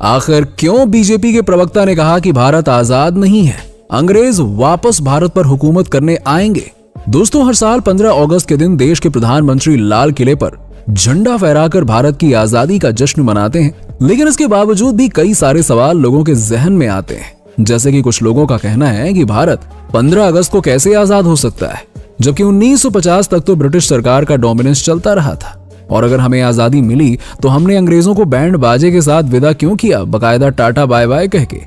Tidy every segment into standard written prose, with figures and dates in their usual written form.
आखिर क्यों बीजेपी के प्रवक्ता ने कहा कि भारत आजाद नहीं है, अंग्रेज वापस भारत पर हुकूमत करने आएंगे। दोस्तों, हर साल 15 अगस्त के दिन देश के प्रधानमंत्री लाल किले पर झंडा फहराकर भारत की आजादी का जश्न मनाते हैं, लेकिन इसके बावजूद भी कई सारे सवाल लोगों के जहन में आते हैं। जैसे कि कुछ लोगों का कहना है कि भारत 15 अगस्त को कैसे आजाद हो सकता है, जबकि 1950 तक तो ब्रिटिश सरकार का डोमिनेंस चलता रहा था। और अगर हमें आजादी मिली तो हमने अंग्रेजों को बैंड बाजे के साथ विदा क्यों किया, बकायदा टाटा बाय बाय कह के।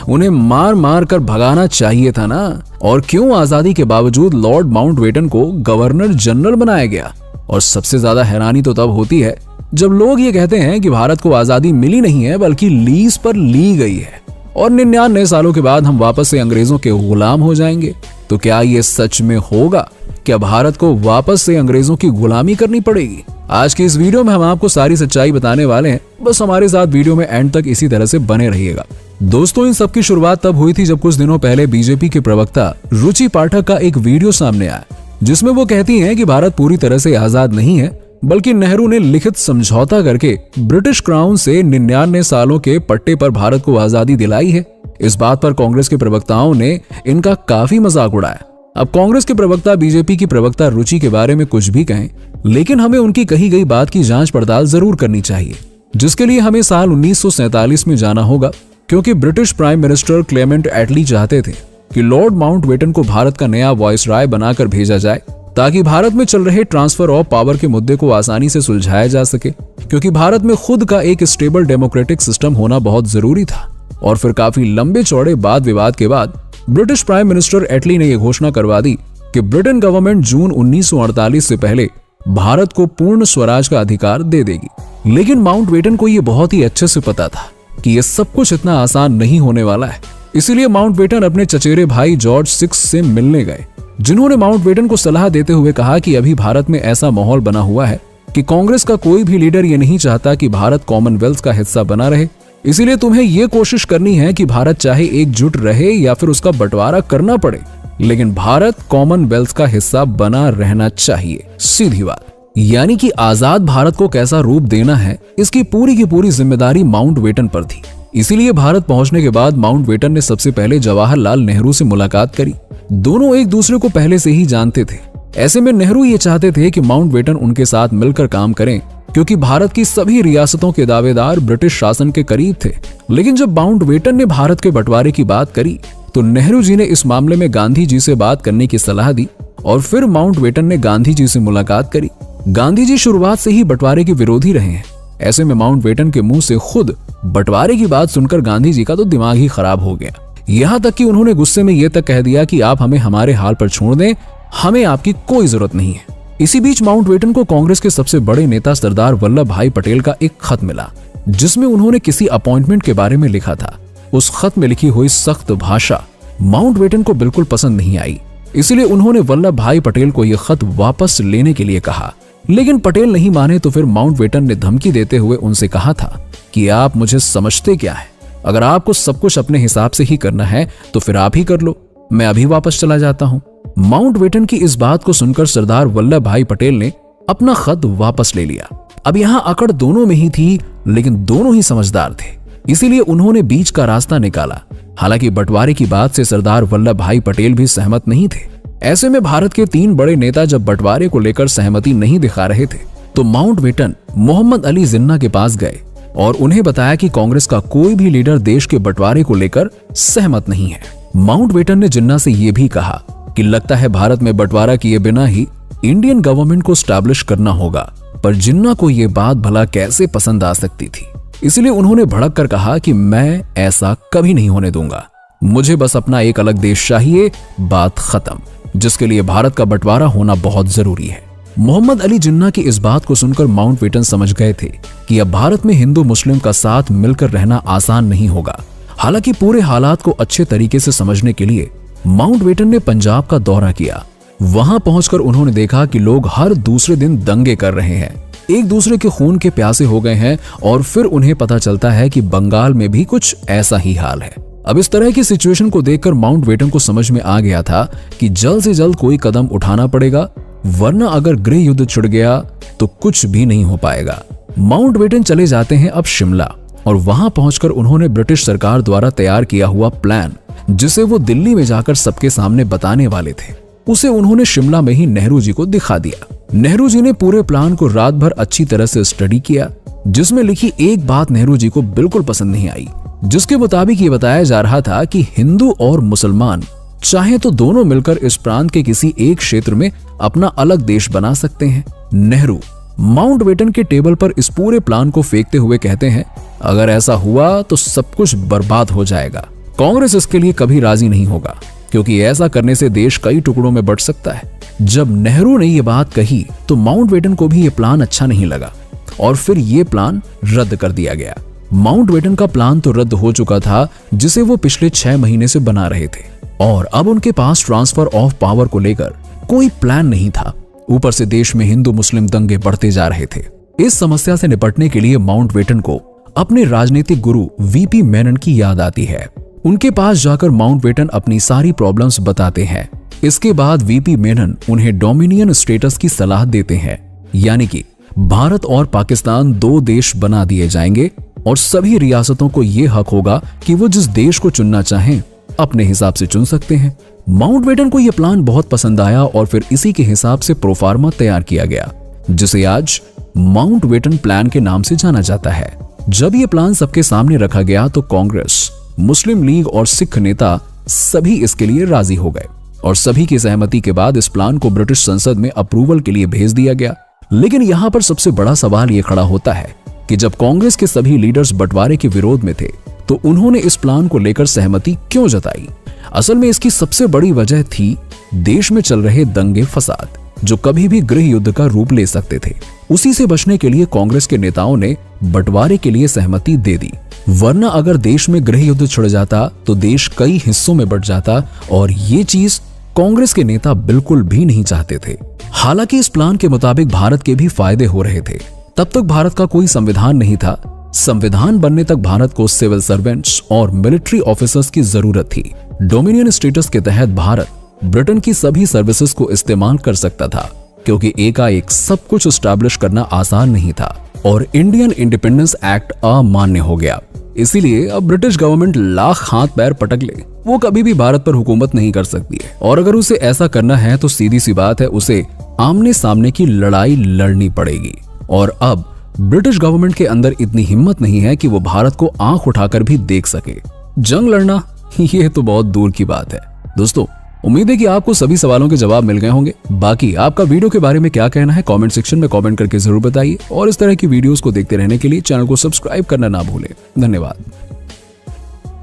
उन्हें मार मार कर भगाना चाहिए था ना। और क्यों आजादी के बावजूद लॉर्ड माउंटबेटन को गवर्नर जनरल बनाया गया। और सबसे ज्यादा हैरानी तो तब होती है जब लोग ये कहते हैं कि भारत को आजादी मिली नहीं है बल्कि लीज पर ली गई है और 99 सालों के बाद हम वापस से अंग्रेजों के गुलाम हो जाएंगे। तो क्या ये सच में होगा? क्या भारत को वापस से अंग्रेजों की गुलामी करनी पड़ेगी? आज की इस वीडियो में हम आपको सारी सच्चाई बताने वाले हैं। बस हमारे साथ वीडियो में एंड तक इसी तरह से बने रहिएगा। दोस्तों, इन सब की शुरुआत तब हुई थी जब कुछ दिनों पहले बीजेपी के प्रवक्ता रुचि पाठक का एक वीडियो सामने आया, जिसमें वो कहती हैं कि भारत पूरी तरह से आजाद नहीं है, बल्कि नेहरू ने लिखित समझौता करके ब्रिटिश क्राउन से 99 सालों के पट्टे पर भारत को आजादी दिलाई है। इस बात पर कांग्रेस के प्रवक्ताओं ने इनका काफी मजाक उड़ाया। अब कांग्रेस के प्रवक्ता बीजेपी की प्रवक्ता रुचि के बारे में कुछ भी कहें, लेकिन हमें उनकी कही गई बात की जांच पड़ताल जरूर करनी चाहिए, जिसके लिए हमें साल 1947 में जाना होगा, क्योंकि ब्रिटिश प्राइम मिनिस्टर क्लेमेंट एटली चाहते थे कि लॉर्ड माउंटबेटन को भारत का नया वायसराय बनाकर भेजा जाए, ताकि भारत में चल रहे ट्रांसफर ऑफ पावर के मुद्दे को आसानी से सुलझाया जा सके, क्योंकि भारत में खुद का एक स्टेबल डेमोक्रेटिक सिस्टम होना बहुत जरूरी था। और फिर काफी लंबे चौड़े वाद विवाद के बाद ब्रिटिश प्राइम मिनिस्टर एटली ने यह घोषणा करवा दी कि ब्रिटेन गवर्नमेंट जून 1948 से पहले भारत को पूर्ण स्वराज का अधिकार दे देगी। लेकिन माउंटबेटन को यह बहुत ही अच्छे से पता था कि यह सब कुछ इतना आसान नहीं होने वाला है। इसीलिए माउंटबेटन अपने चचेरे भाई जॉर्ज 6 से मिलने गए, जिन्होंने माउंटबेटन को सलाह देते हुए कहा कि अभी भारत में ऐसा माहौल बना हुआ है कि कांग्रेस का कोई भी लीडर ये नहीं चाहता कि भारत कॉमनवेल्थ का हिस्सा बना रहे। इसीलिए तुम्हें ये कोशिश करनी है कि भारत चाहे एकजुट रहे या फिर उसका बंटवारा करना पड़े, लेकिन भारत कॉमनवेल्थ का हिस्सा बना रहना चाहिए। सीधी बात। यानी कि आजाद भारत को कैसा रूप देना है, इसकी पूरी की पूरी जिम्मेदारी माउंटबेटन पर थी। इसीलिए भारत पहुंचने के बाद माउंटबेटन ने सबसे पहले जवाहरलाल नेहरू से मुलाकात करी। दोनों एक दूसरे को पहले से ही जानते थे। ऐसे में नेहरू ये चाहते थे कि माउंटबेटन उनके साथ मिलकर काम करें, क्योंकि भारत की सभी रियासतों के दावेदार ब्रिटिश शासन के करीब थे। लेकिन जब माउंटबेटन ने भारत के बंटवारे की बात करी तो नेहरू जी ने इस मामले में गांधी जी से बात करने की सलाह दी और फिर माउंटबेटन ने गांधी जी से मुलाकात करी। गांधी जी शुरुआत से ही बंटवारे के विरोधी रहे हैं। ऐसे में माउंटबेटन के मुंह से खुद बंटवारे की बात सुनकर गांधी जी का तो दिमाग ही खराब हो गया। यहाँ तक कि उन्होंने गुस्से में यह तक कह दिया कि आप हमें हमारे हाल पर छोड़ दें, हमें आपकी कोई जरूरत नहीं है। इसी बीच माउंटबेटन को कांग्रेस के सबसे बड़े नेता सरदार वल्लभ भाई पटेल का एक खत मिला, जिसमें उन्होंने किसी अपॉइंटमेंट के बारे में लिखा था। उस खत में लिखी हुई सख्त भाषा माउंटबेटन को बिल्कुल पसंद नहीं आई। इसलिए उन्होंने वल्लभ भाई पटेल को यह खत वापस लेने के लिए कहा, लेकिन पटेल नहीं माने। तो फिर माउंटबेटन ने धमकी देते हुए उनसे कहा था कि आप मुझे समझते क्या है, अगर आपको सब कुछ अपने हिसाब से ही करना है तो फिर आप ही कर लो, मैं अभी वापस चला जाता हूं। माउंटबेटन की इस बात को सुनकर सरदार वल्लभ भाई पटेल ने अपना खत वापस ले लिया। अब यहां अकड़ दोनों में ही थी, लेकिन दोनों ही समझदार थे, इसीलिए उन्होंने बीच का रास्ता निकाला। हालांकि बंटवारे की बात से सरदार वल्लभ भाई पटेल भी सहमत नहीं थे। ऐसे में भारत के 3 बड़े नेता जब बंटवारे को लेकर सहमति नहीं दिखा रहे थे तो माउंटबेटन मोहम्मद अली जिन्ना के पास गए और उन्हें बताया कि कांग्रेस का कोई भी लीडर देश के बंटवारे को लेकर सहमत नहीं है। माउंटबेटन ने जिन्ना से यह भी कहा कि लगता है भारत में बंटवारा किए बिना ही इंडियन गवर्नमेंट को स्टैब्लिश करना होगा, पर जिन्ना को यह बात भला कैसे पसंद आ सकती थी। इसलिए उन्होंने भड़क कर कहा कि मैं ऐसा कभी नहीं होने दूंगा, मुझे बस अपना एक अलग देश चाहिए, बात खत्म, जिसके लिए भारत का बंटवारा होना बहुत जरूरी है। मोहम्मद अली जिन्ना की इस बात को सुनकर माउंटबेटन समझ गए थे कि अब भारत में हिंदू मुस्लिम का साथ मिलकर रहना आसान नहीं होगा। हालांकि पूरे हालात को अच्छे तरीके से समझने के लिए माउंटबेटन ने पंजाब का दौरा किया। वहां पहुंचकर उन्होंने देखा कि लोग हर दूसरे दिन दंगे कर रहे हैं, एक दूसरे के खून के प्यासे हो गए हैं और फिर उन्हें पता चलता है कि बंगाल में भी कुछ ऐसा ही हाल है। अब इस तरह की सिचुएशन को देखकर माउंटबेटन को समझ में आ गया था कि जल्द से जल्द कोई कदम उठाना पड़ेगा, वरना अगर गृह युद्ध छिड़ गया तो कुछ भी नहीं हो पाएगा। माउंटबेटन चले जाते हैं अब शिमला और वहां पहुंचकर उन्होंने ब्रिटिश सरकार द्वारा तैयार किया हुआ प्लान, जिसे वो दिल्ली में जाकर सबके सामने बताने वाले थे, उसे उन्होंने शिमला में ही नेहरू जी को दिखा दिया। नेहरू जी ने पूरे प्लान को रात भर अच्छी तरह से स्टडी किया, जिसमें लिखी एक बात नेहरू जी को बिल्कुल पसंद नहीं आई, जिसके मुताबिक ये बताया जा रहा था कि हिंदू और मुसलमान चाहे तो दोनों मिलकर इस प्रांत के किसी एक क्षेत्र में अपना अलग देश बना सकते हैं। नेहरू माउंटबेटन के टेबल पर इस पूरे प्लान को फेंकते हुए कहते हैं, अगर ऐसा हुआ तो सब कुछ बर्बाद हो जाएगा। कांग्रेस इसके लिए कभी राजी नहीं होगा, क्योंकि ऐसा करने से देश कई टुकड़ों में बंट सकता है। जब नेहरू ने यह बात कही तो माउंटबेटन को भी यह प्लान अच्छा नहीं लगा और फिर यह प्लान रद्द कर दिया गया। माउंटबेटन का प्लान तो रद्द हो चुका था, जिसे वो पिछले 6 महीने से बना रहे थे, और अब उनके पास ट्रांसफर ऑफ पावर को लेकर कोई प्लान नहीं था। ऊपर से देश में हिंदू मुस्लिम दंगे बढ़ते जा रहे थे। इस समस्या से निपटने के लिए माउंटबेटन को अपने राजनीतिक गुरु वीपी मेनन की याद आती है। उनके पास जाकर माउंटबेटन अपनी सारी प्रॉब्लम्स बताते हैं। इसके बाद वीपी मेनन उन्हें डोमिनियन स्टेटस की सलाह देते हैं, यानी कि भारत और पाकिस्तान 2 देश बना दिए जाएंगे और सभी रियासतों को यह हक होगा कि वो जिस देश को चुनना चाहें अपने हिसाब से चुन सकते हैं। माउंटबेटन को यह प्लान बहुत पसंद आया और फिर इसी के हिसाब से प्रोफार्मा तैयार किया गया, जिसे आज माउंटबेटन प्लान के नाम से जाना जाता है। जब यह प्लान सबके सामने रखा गया तो कांग्रेस, मुस्लिम लीग और सिख नेता सभी इसके लिए राजी हो गए और सभी की सहमति के बाद इस प्लान को ब्रिटिश संसद में अप्रूवल के लिए भेज दिया गया। लेकिन यहां पर सबसे बड़ा सवाल यह खड़ा होता है कि जब कांग्रेस के सभी लीडर्स बंटवारे के विरोध में थे तो उन्होंने इस प्लान को लेकर सहमति क्यों जताई। असल में इसकी सबसे बड़ी वजह थी देश में चल रहे दंगे फसाद, जो कभी भी गृह युद्ध का रूप ले सकते थे। उसी से बचने के लिए कांग्रेस के नेताओं ने बंटवारे के लिए सहमति दे दी, वरना अगर देश में गृह युद्ध छिड़ जाता तो देश कई हिस्सों में बंट जाता और ये चीज कांग्रेस के नेता बिल्कुल भी नहीं चाहते थे। हालांकि इस प्लान के मुताबिक भारत के भी फायदे हो रहे थे। तब तक भारत का कोई संविधान नहीं था। संविधान बनने तक भारत को सिविल सर्वेंट्स और मिलिट्री ऑफिसर्स की जरूरत थी। डोमिनियन स्टेटस के तहत भारत ब्रिटेन की सभी सर्विसेज को इस्तेमाल कर सकता था, क्योंकि एकाएक सब कुछ एस्टैब्लिश करना आसान नहीं था और इंडियन इंडिपेंडेंस एक्ट अमान्य हो गया। इसीलिए अब ब्रिटिश गवर्नमेंट लाख हाथ पैर पटक ले, वो कभी भी भारत पर हुकूमत नहीं कर सकती है, और अगर उसे ऐसा करना है तो सीधी सी बात है, उसे आमने सामने की लड़ाई लड़नी पड़ेगी। और अब ब्रिटिश गवर्नमेंट के अंदर इतनी हिम्मत नहीं है कि वो भारत को आंख उठाकर भी देख सके। जंग लड़ना ये तो बहुत दूर की बात है। दोस्तों, उम्मीद है कि आपको सभी सवालों के जवाब मिल गए होंगे। बाकी आपका वीडियो के बारे में क्या कहना है कमेंट सेक्शन में कमेंट करके जरूर बताइए, और इस तरह की वीडियोस को देखते रहने के लिए चैनल को सब्सक्राइब करना ना भूलें। धन्यवाद।